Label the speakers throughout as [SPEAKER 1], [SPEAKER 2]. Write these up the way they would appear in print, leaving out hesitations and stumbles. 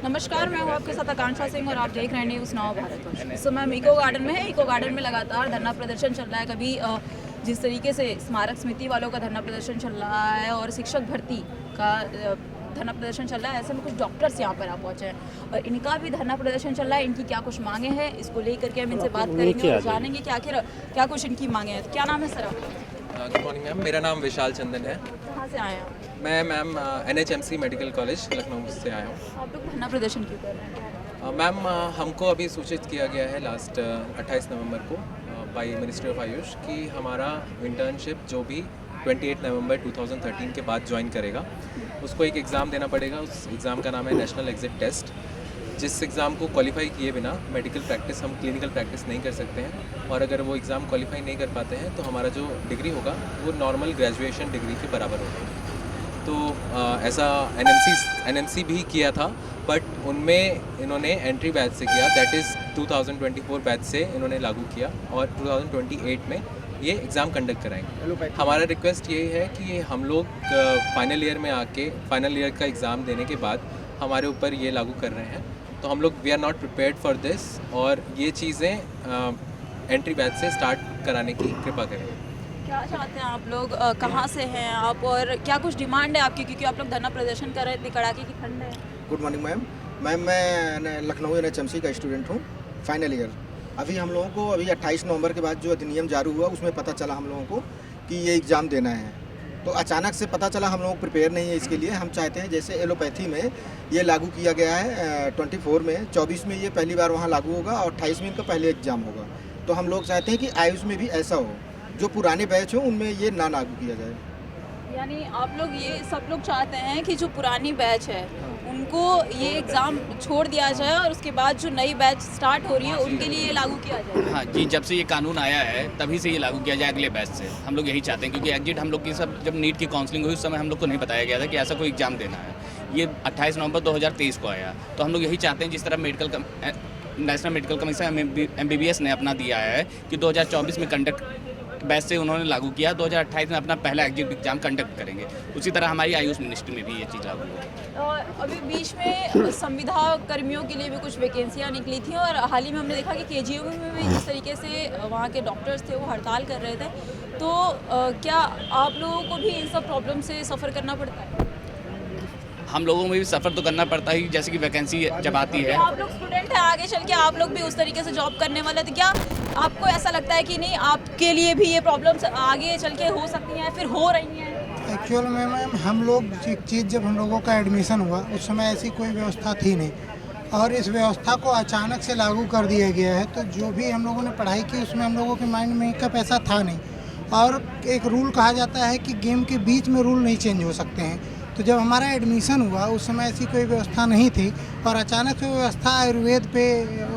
[SPEAKER 1] नमस्कार, मैं हूँ आपके साथ आकांक्षा सिंह और आप देख रहे हैं न्यूज़ नाउ भारतवर्ष। इस समय हम इको गार्डन में है। इको गार्डन में लगातार धरना प्रदर्शन चल रहा है। कभी जिस तरीके से स्मारक समिति वालों का धरना प्रदर्शन चल रहा है और शिक्षक भर्ती का धरना प्रदर्शन चल रहा है, ऐसे में कुछ डॉक्टर्स यहाँ पर आ पहुँचे हैं और इनका भी धरना प्रदर्शन चल रहा है। इनकी क्या कुछ मांगे हैं, इसको लेकर के हम इनसे बात करेंगे और जानेंगे कि आखिर क्या कुछ इनकी मांगे हैं। क्या नाम है सर आपका?
[SPEAKER 2] गुड मॉर्निंग मैम, मेरा नाम विशाल चंदन है।
[SPEAKER 1] कहाँ से आए हैं आप?
[SPEAKER 2] मैं ma'am NHMC medical college Lucknow से आया हूँ।
[SPEAKER 1] आप लोग धरना प्रदर्शन क्यों कर रहे हैं?
[SPEAKER 2] मैम हमको अभी सूचित किया गया है लास्ट 28 नवंबर को बाय मिनिस्ट्री ऑफ आयुष कि हमारा इंटर्नशिप जो भी 28 नवंबर 2013 के बाद ज्वाइन करेगा उसको एक एग्ज़ाम देना पड़ेगा। उस एग्ज़ाम का नाम है नेशनल एग्जिट टेस्ट, जिस एग्ज़ाम को क्वालिफाई किए बिना मेडिकल प्रैक्टिस हम क्लिनिकल प्रैक्टिस नहीं कर सकते हैं और अगर वो एग्ज़ाम क्वालिफाई नहीं कर पाते हैं तो हमारा जो डिग्री होगा वो नॉर्मल ग्रेजुएशन डिग्री के बराबर होगा। तो ऐसा NMC भी किया था, बट उनमें इन्होंने एंट्री बैच से किया, दैट इज़ 2024 बैच से इन्होंने लागू किया और 2028 में ये एग्ज़ाम कंडक्ट कराएंगे। हमारा रिक्वेस्ट यही है कि हम लोग फाइनल ईयर में आके फाइनल ईयर का एग्ज़ाम देने के बाद हमारे ऊपर ये लागू कर रहे हैं, तो हम लोग we are not prepared for this और ये चीज़ें एंट्री बैच से स्टार्ट कराने की कृपा करें।
[SPEAKER 1] क्या चाहते हैं आप लोग? कहाँ से हैं आप और क्या कुछ डिमांड है आपकी, क्योंकि आप लोग धरना प्रदर्शन कर रहे थे, कड़ाके की ठंड है।
[SPEAKER 3] गुड मॉर्निंग मैम मैं लखनऊ NHMC का स्टूडेंट हूँ, फाइनल ईयर। अभी हम लोगों को 28 नवंबर के बाद जो अधिनियम जारी हुआ उसमें पता चला हम लोगों को कि ये एग्ज़ाम देना है, तो अचानक से पता चला, हम लोग प्रिपेयर नहीं है इसके लिए। हम चाहते हैं जैसे एलोपैथी में ये लागू किया गया है 24 में, 24 में ये पहली बार वहाँ लागू होगा और 28 में इनका पहले एग्ज़ाम होगा। तो हम लोग चाहते हैं कि आयुष में भी ऐसा हो, जो पुराने बैच हो उनमें ये ना लागू किया जाए।
[SPEAKER 1] यानी आप लोग ये सब लोग चाहते हैं कि जो पुरानी बैच है उनको ये एग्ज़ाम छोड़ दिया जाए और उसके बाद जो नई बैच स्टार्ट हो रही है उनके लिए ये लागू किया जाए।
[SPEAKER 4] हाँ जी, जब से ये कानून आया है तभी से ये लागू किया जाए अगले बैच से। हम लोग यही चाहते हैं, क्योंकि एग्जिट हम लोग की सब जब नीट की काउंसलिंग हुई उस समय हम लोग को नहीं बताया गया था कि ऐसा कोई एग्ज़ाम देना है। ये 28 नवंबर 2023 को आया, तो हम लोग यही चाहते हैं जिस तरह नेशनल मेडिकल कमीशन MBBS ने अपना दिया है कि 2024 में कंडक्ट बैच से उन्होंने लागू किया, 2028 में अपना पहला एग्जिट एग्जाम कंडक्ट करेंगे। उसी तरह हमारी आयुष मिनिस्ट्री में भी ये चीज़ लागू है।
[SPEAKER 1] अभी बीच में संविदा कर्मियों के लिए भी कुछ वैकेंसियाँ निकली थी और हाल ही में हमने देखा कि KGU में भी जिस तरीके से वहाँ के डॉक्टर्स थे वो हड़ताल कर रहे थे, तो क्या आप लोगों को भी इन सब प्रॉब्लम से सफ़र करना पड़ता है?
[SPEAKER 4] हम लोगों में भी सफ़र तो करना पड़ता है, जैसे कि वैकेंसी जब आती है।
[SPEAKER 1] आप लोग स्टूडेंट हैं, आगे चल के आप लोग भी उस तरीके से जॉब करने वाले थे, क्या आपको ऐसा लगता है कि नहीं आपके लिए भी ये प्रॉब्लम्स आगे चल के हो सकती हैं, फिर हो रही हैं?
[SPEAKER 5] एक्चुअल में मैम हम लोग एक चीज़, जब हम लोगों का एडमिशन हुआ उस समय ऐसी कोई व्यवस्था थी नहीं और इस व्यवस्था को अचानक से लागू कर दिया गया है, तो जो भी हम लोगों ने पढ़ाई की उसमें हम लोगों के माइंड में का पैसा था नहीं। और एक रूल कहा जाता है कि गेम के बीच में रूल नहीं चेंज हो सकते हैं। तो जब हमारा एडमिशन हुआ उस समय ऐसी कोई व्यवस्था नहीं थी और अचानक से व्यवस्था आयुर्वेद पे,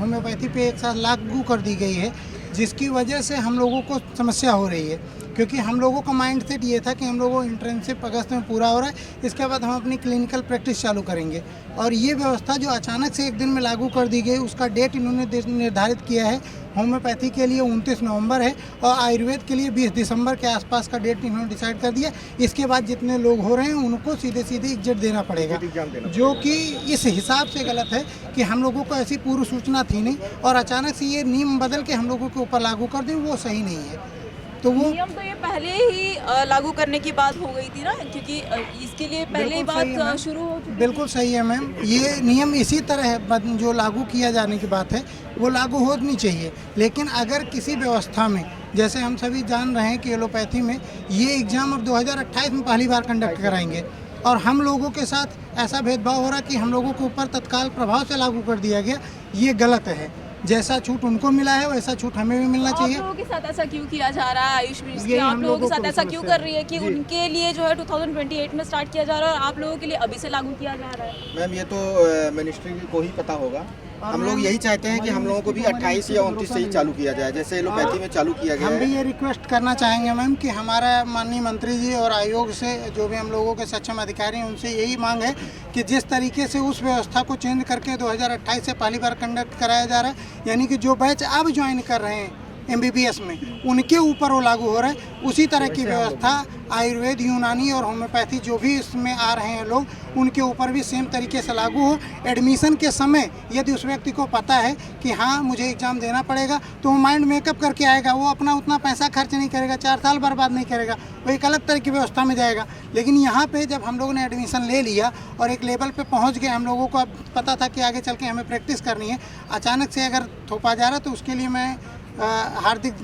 [SPEAKER 5] होम्योपैथी पे एक साथ लागू कर दी गई है, जिसकी वजह से हम लोगों को समस्या हो रही है। क्योंकि हम लोगों का माइंडसेट ये था कि हम लोगों इंटर्नशिप अगस्त में पूरा हो रहा है, इसके बाद हम अपनी क्लिनिकल प्रैक्टिस चालू करेंगे। और ये व्यवस्था जो अचानक से एक दिन में लागू कर दी गई, उसका डेट इन्होंने निर्धारित किया है। होम्योपैथी के लिए 29 नवंबर है और आयुर्वेद के लिए 20 दिसंबर के आसपास का डेट इन्होंने डिसाइड कर दिया। इसके बाद जितने लोग हो रहे हैं उनको सीधे एग्जिट देना पड़ेगा, जो कि इस हिसाब से गलत है कि हम लोगों को ऐसी पूर्व सूचना थी नहीं और अचानक से ये नियम बदल के हम लोगों के ऊपर लागू कर दें, वो सही नहीं है। तो वो
[SPEAKER 1] नियम तो ये पहले ही लागू करने की बात हो गई थी ना, क्योंकि इसके लिए पहले ही बात शुरू हो चुकी।
[SPEAKER 5] बिल्कुल सही है मैम, ये नियम इसी तरह है, जो लागू किया जाने की बात है वो लागू होनी चाहिए। लेकिन अगर किसी व्यवस्था में, जैसे हम सभी जान रहे हैं कि एलोपैथी में ये एग्ज़ाम अब 2028 में पहली बार कंडक्ट कराएंगे और हम लोगों के साथ ऐसा भेदभाव हो रहा है कि हम लोगों के ऊपर तत्काल प्रभाव से लागू कर दिया गया, ये गलत है। जैसा छूट उनको मिला है वैसा छूट हमें भी मिलना चाहिए।
[SPEAKER 1] आप लोगों के साथ ऐसा क्यों किया जा रहा है? आयुष मिनिस्ट्री आप लोगों के साथ ऐसा क्यों कर रही है कि उनके लिए जो है 2028 में स्टार्ट किया जा रहा है और आप लोगों के लिए अभी से लागू किया जा रहा है?
[SPEAKER 3] मैम ये तो मिनिस्ट्री को ही पता होगा। हम लोग यही चाहते हैं कि हम लोगों को भी 28 या 29 से ही चालू किया जाए, जैसे एलोपैथी में चालू किया गया
[SPEAKER 5] हम
[SPEAKER 3] है।
[SPEAKER 5] भी ये रिक्वेस्ट करना चाहेंगे मैम कि हमारा माननीय मंत्री जी और आयोग से जो भी हम लोगों के सक्षम अधिकारी हैं उनसे यही मांग है कि जिस तरीके से उस व्यवस्था को चेंज करके 2028 से पहली बार कंडक्ट कराया जा रहा है, यानी कि जो बैच अब ज्वाइन कर रहे हैं MBBS में, उनके ऊपर वो लागू हो रहा है। उसी तरह की व्यवस्था आयुर्वेद, यूनानी और होम्योपैथी जो भी इसमें आ रहे हैं लोग, उनके ऊपर भी सेम तरीके से लागू हो। एडमिशन के समय यदि उस व्यक्ति को पता है कि हाँ मुझे एग्ज़ाम देना पड़ेगा, तो वो माइंड मेकअप करके आएगा, वो अपना उतना पैसा खर्च नहीं करेगा, 4 साल बर्बाद नहीं करेगा, वो एक अलग तरह की व्यवस्था में जाएगा। लेकिन यहाँ पे जब हम लोगों ने एडमिशन ले लिया और एक लेवल पे पहुँच गए, हम लोगों को अब पता था कि आगे चल के हमें प्रैक्टिस करनी है, अचानक से अगर थोपा जा रहा है तो उसके लिए मैं हार्दिक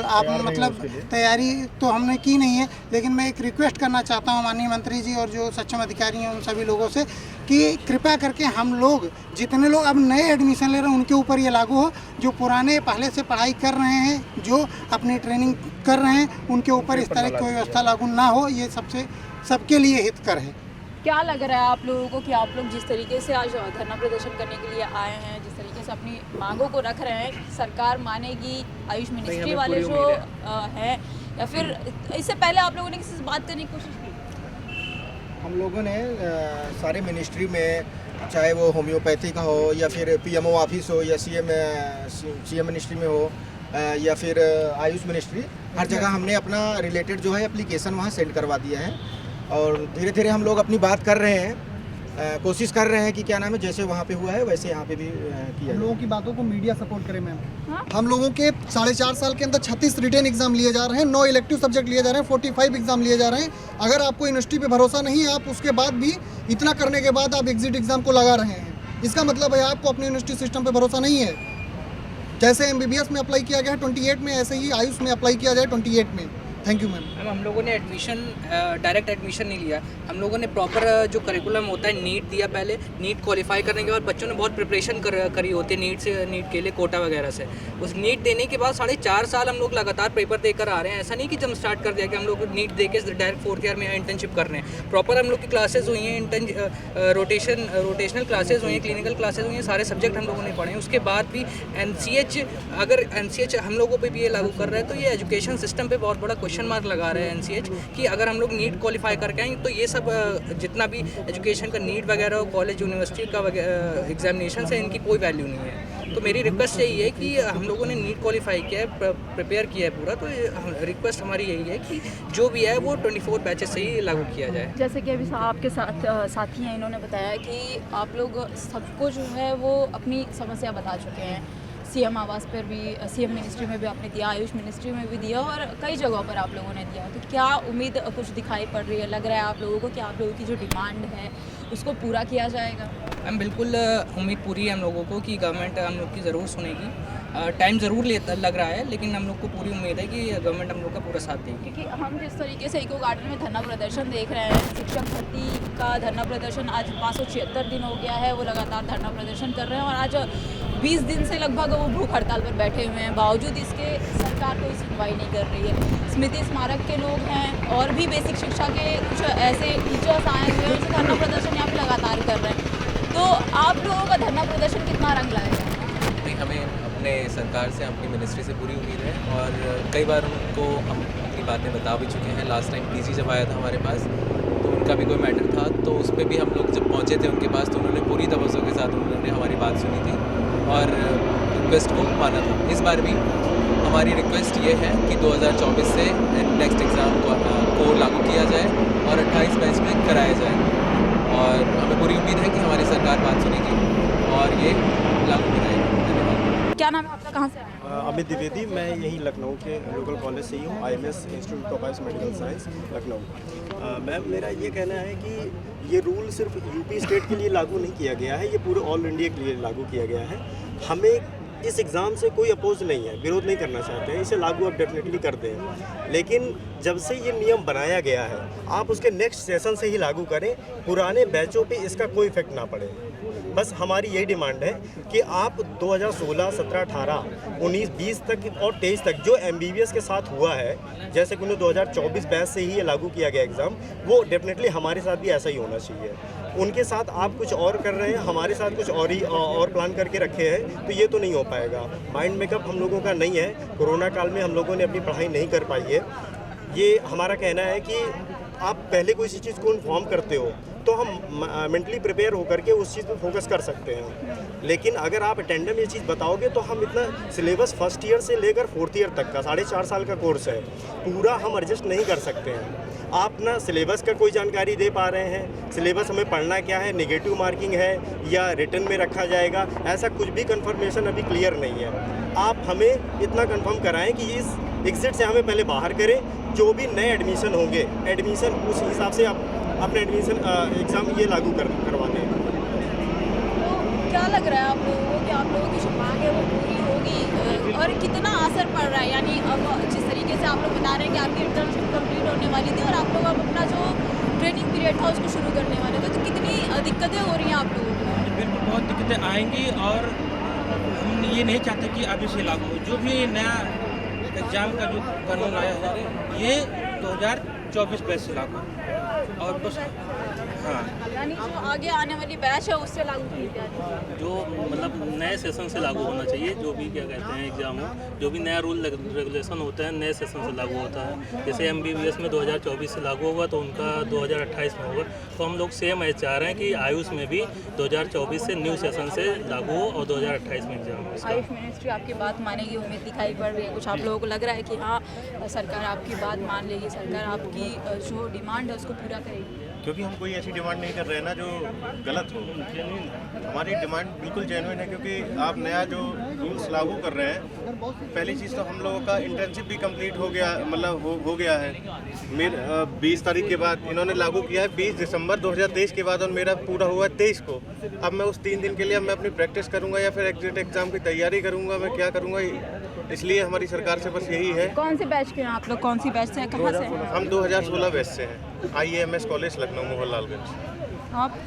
[SPEAKER 5] आप मतलब तैयारी तो हमने की नहीं है, लेकिन मैं एक रिक्वेस्ट करना चाहता हूं माननीय मंत्री जी और जो सक्षम अधिकारी हैं उन सभी लोगों से कि कृपया करके हम लोग जितने लोग अब नए एडमिशन ले रहे हैं उनके ऊपर ये लागू हो, जो पुराने पहले से पढ़ाई कर रहे हैं, जो अपनी ट्रेनिंग कर रहे हैं, उनके ऊपर इस तरह की कोई व्यवस्था लागू ना हो। ये सबके लिए हितकर है।
[SPEAKER 1] क्या लग रहा है आप लोगों को कि आप लोग जिस तरीके से आज धरना प्रदर्शन करने के लिए आए हैं, जिस तरीके से अपनी मांगों को रख रहे हैं, सरकार मानेगी? आयुष मिनिस्ट्री वाले जो हैं, या फिर इससे पहले आप लोगों ने किसी से बात करने की कोशिश की?
[SPEAKER 3] हम लोगों ने सारे मिनिस्ट्री में, चाहे वो होम्योपैथी का हो या फिर PMO ऑफिस हो या CM मिनिस्ट्री में हो या फिर आयुष मिनिस्ट्री, हर जगह हमने अपना रिलेटेड जो है एप्लीकेशन वहाँ सेंड करवा दिया है। और धीरे धीरे हम लोग अपनी बात कर रहे हैं, कोशिश कर रहे हैं कि क्या नाम है, जैसे वहाँ पे हुआ है वैसे यहाँ पे भी किया।
[SPEAKER 6] हम लोगों की बातों को मीडिया सपोर्ट करे मैम।
[SPEAKER 1] हाँ?
[SPEAKER 6] हम लोगों के 4.5 साल के अंदर 36 रिटेन एग्जाम लिए जा रहे हैं, 9 इलेक्टिव सब्जेक्ट लिए जा रहे हैं, 45 एग्जाम लिए जा रहे हैं। अगर आपको यूनिवर्सिटी पे भरोसा नहीं है, आप उसके बाद भी इतना करने के बाद आप एग्जिट एग्जाम को लगा रहे हैं, इसका मतलब है आपको अपने यूनिवर्सिटी सिस्टम पर भरोसा नहीं है। जैसे MBBS में अप्लाई किया गया है 28 में, ऐसे ही आयुष में अप्लाई किया जाए 28 में। Thank you ma'am.
[SPEAKER 7] हम लोगों ने एडमिशन डायरेक्ट एडमिशन नहीं लिया, हम लोगों ने प्रॉपर जो करिकुलम होता है नीट दिया। पहले नीट क्वालिफाई करने के बाद बच्चों ने बहुत प्रिपरेशन करी होती है नीट के लिए, कोटा वगैरह से। उस नीट देने के बाद 4.5 साल हम लोग लगातार पेपर देकर आ रहे हैं। ऐसा नहीं कि जब स्टार्ट कर दिया कि हम लोग नीट दे के डायरेक्ट 4th ईयर में इंटर्नशिप कर रहे हैं। प्रॉपर हम लोग की क्लासेज हुई हैं, रोटेशनल क्लासेज हुई हैं, क्लिनिकल क्लासेज हुई हैं, सारे सब्जेक्ट हम लोगों ने पढ़े हैं। उसके बाद भी अगर NCH हम लोगों पर भी ये लागू कर रहा है, तो ये एजुकेशन सिस्टम पर बहुत बड़ा क्वेश्चन मार्क लगा रहे हैं NCH कि अगर हम लोग नीट क्वालिफाई करके आएंगे तो ये सब जितना भी एजुकेशन का नीट वगैरह हो, कॉलेज यूनिवर्सिटी का एग्जामिनेशन है, इनकी कोई वैल्यू नहीं है। तो मेरी रिक्वेस्ट यही है कि हम लोगों ने नीट क्वालिफाई किया है, प्रिपेयर किया है पूरा, तो रिक्वेस्ट हमारी यही है कि जो भी है वो 24 बैचेस से ही लागू किया जाए।
[SPEAKER 1] जैसे कि अभी आपके साथी हैं, इन्होंने बताया कि आप लोग सबको जो है वो अपनी समस्या बता चुके हैं। CM आवास पर भी, CM मिनिस्ट्री में भी आपने दिया, आयुष मिनिस्ट्री में भी दिया और कई जगहों पर आप लोगों ने दिया। तो क्या उम्मीद कुछ दिखाई पड़ रही है? लग रहा है आप लोगों को कि आप लोगों की जो डिमांड है उसको पूरा किया जाएगा?
[SPEAKER 7] मैम बिल्कुल उम्मीद पूरी है हम लोगों को कि गवर्नमेंट हम लोग की ज़रूर सुनेगी। टाइम ज़रूर लग रहा है, लेकिन हम लोग को पूरी उम्मीद है कि गवर्नमेंट हम लोग का पूरा साथ देगी।
[SPEAKER 1] क्योंकि हम जिस तरीके से इको गार्डन में धरना प्रदर्शन देख रहे हैं, शिक्षक भर्ती का धरना प्रदर्शन आज 576 दिन हो गया है, वो लगातार धरना प्रदर्शन कर रहे हैं और आज 20 दिन से लगभग वो भूख हड़ताल पर बैठे हुए हैं। बावजूद इसके सरकार कोई सुनवाई नहीं कर रही है। स्मृति स्मारक के लोग हैं और भी बेसिक शिक्षा के कुछ ऐसे टीचर्स आए हुए हैं जो धरना प्रदर्शन यहाँ पर लगातार कर रहे हैं। तो आप लोगों का धरना प्रदर्शन कितना रंग लाएगा?
[SPEAKER 2] हमें अपने सरकार से, अपनी मिनिस्ट्री से पूरी उम्मीद है और कई बार उनको हम अपनी बातें बता भी चुके हैं। लास्ट टाइम DG जब आया था हमारे पास तो उनका भी कोई मैटर था, तो उस पर भी हम लोग जब पहुँचे थे उनके पास तो उन्होंने पूरी तवज्जो के साथ उन्होंने हमारी बात सुनी थी और रिक्वेस्ट को माना था। इस बार भी हमारी रिक्वेस्ट ये है कि 2024 से नेक्स्ट एग्ज़ाम को लागू किया जाए और 28 बैच में कराया जाए और हमें पूरी उम्मीद है कि हमारी सरकार बात सुनेगी और ये लागू कराएगी। धन्यवाद।
[SPEAKER 1] क्या नाम है आपका, कहाँ से आए हैं?
[SPEAKER 8] अमित द्विवेदी, मैं यहीं लखनऊ के लोकल कॉलेज से ही हूँ, IMS institute of bio medical science Lucknow. Ma'am मेरा ये कहना है कि ये रूल सिर्फ यूपी स्टेट के लिए लागू नहीं किया गया है, ये पूरे ऑल इंडिया के लिए लागू किया गया है। हमें इस एग्ज़ाम से कोई अपोज नहीं है, विरोध नहीं करना चाहते हैं, इसे लागू अब डेफिनेटली कर दें। लेकिन जब से ये नियम बनाया गया है आप उसके नेक्स्ट सेशन से ही लागू करें, पुराने बैचों पे इसका कोई इफेक्ट ना पड़े। बस हमारी यही डिमांड है कि आप 2016, 17, 18, 19, 20 तक और 23 तक जो MBBS के साथ हुआ है, जैसे कि 2024 बैच से ही ये लागू किया गया एग्ज़ाम, वो डेफिनेटली हमारे साथ भी ऐसा ही होना चाहिए। उनके साथ आप कुछ और कर रहे हैं, हमारे साथ कुछ और प्लान करके रखे हैं, तो ये तो नहीं हो पाएगा। माइंड मेकअप हम लोगों का नहीं है, कोरोना काल में हम लोगों ने अपनी पढ़ाई नहीं कर पाई है। ये हमारा कहना है कि आप पहले कोई सी चीज़ को इन्फॉर्म करते हो तो हम मेंटली प्रिपेयर होकर के उस चीज़ पे फोकस कर सकते हैं। लेकिन अगर आप अटेंडम ये चीज़ बताओगे तो हम इतना सिलेबस फर्स्ट ईयर से लेकर 4th ईयर तक का 4.5 साल का कोर्स है, पूरा हम एडजस्ट नहीं कर सकते हैं। आप ना सिलेबस का कोई जानकारी दे पा रहे हैं, सिलेबस हमें पढ़ना क्या है, नेगेटिव मार्किंग है या रिटर्न में रखा जाएगा, ऐसा कुछ भी कंफर्मेशन अभी क्लियर नहीं है। आप हमें इतना कंफर्म कराएं कि इस एग्ज़िट से हमें पहले बाहर करें, जो भी नए एडमिशन होंगे एडमिशन उस हिसाब से आप अपने एडमिशन एग्ज़ाम ये लागू करवा दें।
[SPEAKER 1] तो क्या लग रहा है आप लोगों को कि आप लोगों की जो मांग है वो पूरी होगी और कितना असर पड़ रहा है? यानी अब जिस तरीके से आप लोग बता रहे हैं कि आपकी इंटर्नशिप कंप्लीट होने वाली थी और आप लोग अब अपना जो ट्रेनिंग पीरियड था उसको शुरू करने वाले थे, तो कितनी दिक्कतें हो रही हैं आप लोगों को?
[SPEAKER 9] बिल्कुल बहुत दिक्कतें आएंगी और हम ये नहीं चाहते कि अभी से लागू हो। जो भी नया एग्ज़ाम का जो कानून आया है ये 2024 बैच से लागू और बस। हाँ,
[SPEAKER 1] यानी जो आगे आने वाली बैच है उससे लागू की जाएगी,
[SPEAKER 10] जो मतलब नए सेशन से लागू होना चाहिए। जो भी क्या कहते हैं एग्ज़ाम हो, जो भी नया रूल रेगुलेशन होता है नए सेशन से लागू होता है। जैसे MBBS में 2024 से लागू होगा तो उनका 2028 में होगा। तो हम लोग सेम ऐसे चाह रहे हैं कि आयुष में भी 2024 से न्यू सेशन से लागू हो और 2028 में एग्ज़ाम हो।
[SPEAKER 1] आयुष मिनिस्ट्री आपकी बात मानेगी, उम्मीद दिखाई पड़ रही है? कुछ आप लोगों को लग रहा है कि हाँ सरकार आपकी बात मान लेगी, सरकार आपकी जो डिमांड है उसको पूरा करेगी?
[SPEAKER 11] क्योंकि हम कोई ऐसी डिमांड नहीं कर रहे हैं ना जो गलत हो। हमारी डिमांड बिल्कुल जेन्युइन है, क्योंकि आप नया जो रूल्स लागू कर रहे हैं, पहली चीज़ तो हम लोगों का इंटर्नशिप भी कंप्लीट हो गया, मतलब हो गया है। 20 तारीख के बाद इन्होंने लागू किया है 20 दिसंबर 2023 के बाद, और मेरा पूरा हुआ है 23 को। अब मैं उस 3 दिन के लिए मैं अपनी प्रैक्टिस करूँगा या फिर एग्जिट एग्ज़ाम की तैयारी करूँगा, मैं क्या करूँगा? इसलिए हमारी सरकार से बस यही है।
[SPEAKER 1] कौन से बैच के हैं आप लोग? कौन सी बैच से हैं? कहाँ से हैं?
[SPEAKER 11] हम 2016 बैच से हैं, IAMS कॉलेज लखनऊ मोहनलालगंज।
[SPEAKER 1] आप?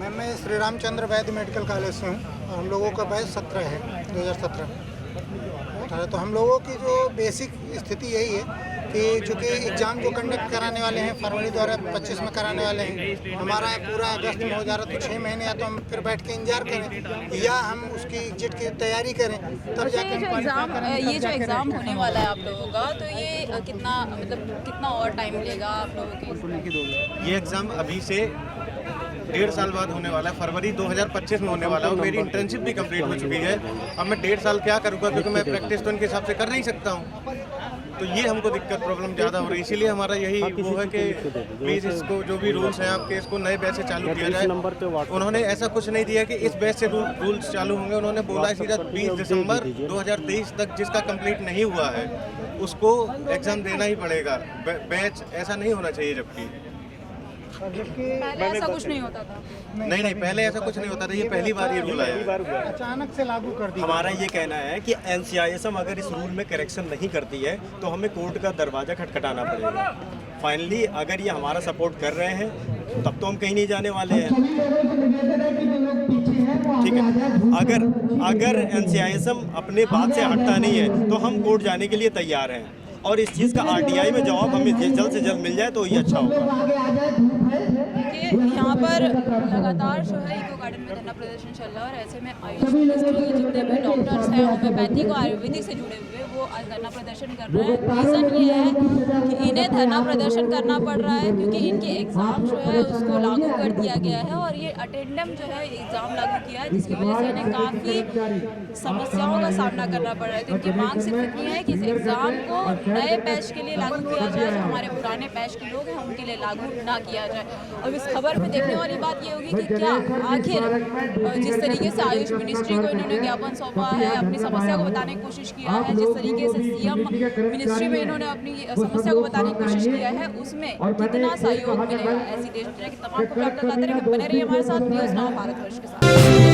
[SPEAKER 5] मैं श्री रामचंद्र वैद्य मेडिकल कॉलेज से हूँ और हम लोगों का बैच 17 है, 2017। तो हम लोगों की जो बेसिक स्थिति यही है कि चूँकि एग्ज़ाम जो कंडक्ट कराने वाले हैं फरवरी 2025 में कराने वाले हैं, हमारा पूरा अगस्त में हो जा रहा, तो 6 महीने या तो हम फिर बैठ के इंतजार करें या हम उसकी एग्जिट की तैयारी करें, तब जाकर
[SPEAKER 1] ये जो एग्ज़ाम होने वाला है आप लोगों का, तो ये कितना और टाइम लेगा आप लोगों के?
[SPEAKER 11] ये एग्ज़ाम अभी से 1.5 साल बाद होने वाला है, फरवरी 2025 में होने वाला है। मेरी इंटर्नशिप भी कंप्लीट हो चुकी है। अब मैं 1.5 साल क्या करूँगा, क्योंकि मैं प्रैक्टिस तो इनके हिसाब से कर नहीं सकता हूँ। तो ये हमको दिक्कत प्रॉब्लम ज़्यादा हो रही है, इसीलिए हमारा यही वो है कि प्लीज़ इसको जो भी रूल्स हैं आपके, इसको नए बैच से चालू किया जाए। उन्होंने ऐसा कुछ नहीं दिया कि इस बैच से रूल्स चालू होंगे, उन्होंने बोला है सीधा 20 दिसंबर 2023 तक जिसका कंप्लीट नहीं हुआ है उसको एग्ज़ाम देना ही पड़ेगा। बैच ऐसा नहीं होना चाहिए, जबकि
[SPEAKER 1] पहले ऐसा कुछ नहीं होता था।
[SPEAKER 11] नहीं, पहले ऐसा कुछ नहीं होता था, ये पहली बार ये रूल आया,
[SPEAKER 5] अचानक से लागू कर दिया।
[SPEAKER 8] हमारा ये कहना है कि NCISM अगर इस रूल में करेक्शन नहीं करती है तो हमें कोर्ट का दरवाज़ा खटखटाना पड़ेगा। फाइनली अगर ये हमारा सपोर्ट कर रहे हैं तब तो हम कहीं नहीं जाने वाले हैं, ठीक है। अगर NCISM अपने बात से हटता नहीं है तो हम कोर्ट जाने के लिए तैयार हैं, और इस चीज़ का RTI में जवाब हमें जल्द से जल्द मिल जाए तो ही अच्छा होगा।
[SPEAKER 1] देखिए यहाँ पर लगातार जो है इको गार्डन में धरना प्रदर्शन चल रहा है और ऐसे में आयुष मिनिस्ट्री के जितने भी डॉक्टर्स हैं होम्योपैथिक और आयुर्वेदिक से जुड़े हुए वो आज धरना प्रदर्शन कर रहे हैं। रीज़न ये है कि इन्हें धरना प्रदर्शन करना पड़ रहा है क्योंकि इनके एग्ज़ाम जो है उसको लागू कर दिया गया है और ये अटेंडम जो है एग्ज़ाम लागू किया है, जिसकी वजह से इन्हें काफ़ी समस्याओं का सामना करना पड़ रहा है। तो इनकी मांग सिर्फ इतनी है कि इस एग्ज़ाम को नए बैच के लिए लागू किया जाए, जो हमारे पुराने बैच के लोग हैं उनके लिए लागू ना किया जाए। अब इस खबर में देखने वाली बात ये होगी कि क्या आखिर जिस तरीके से आयुष मिनिस्ट्री को इन्होंने ज्ञापन सौंपा है, अपनी समस्या को बताने की कोशिश किया है, जिस तरीके से CM मिनिस्ट्री में इन्होंने अपनी समस्या को बताने की कोशिश किया है, उसमें कितना सहयोग मिलेगा। ऐसी देश दुनिया की तमाम खबरें आप तक लाते रहेंगे, बने रहिए हमारे साथ न्यूज़ नाउ भारतवर्ष के साथ।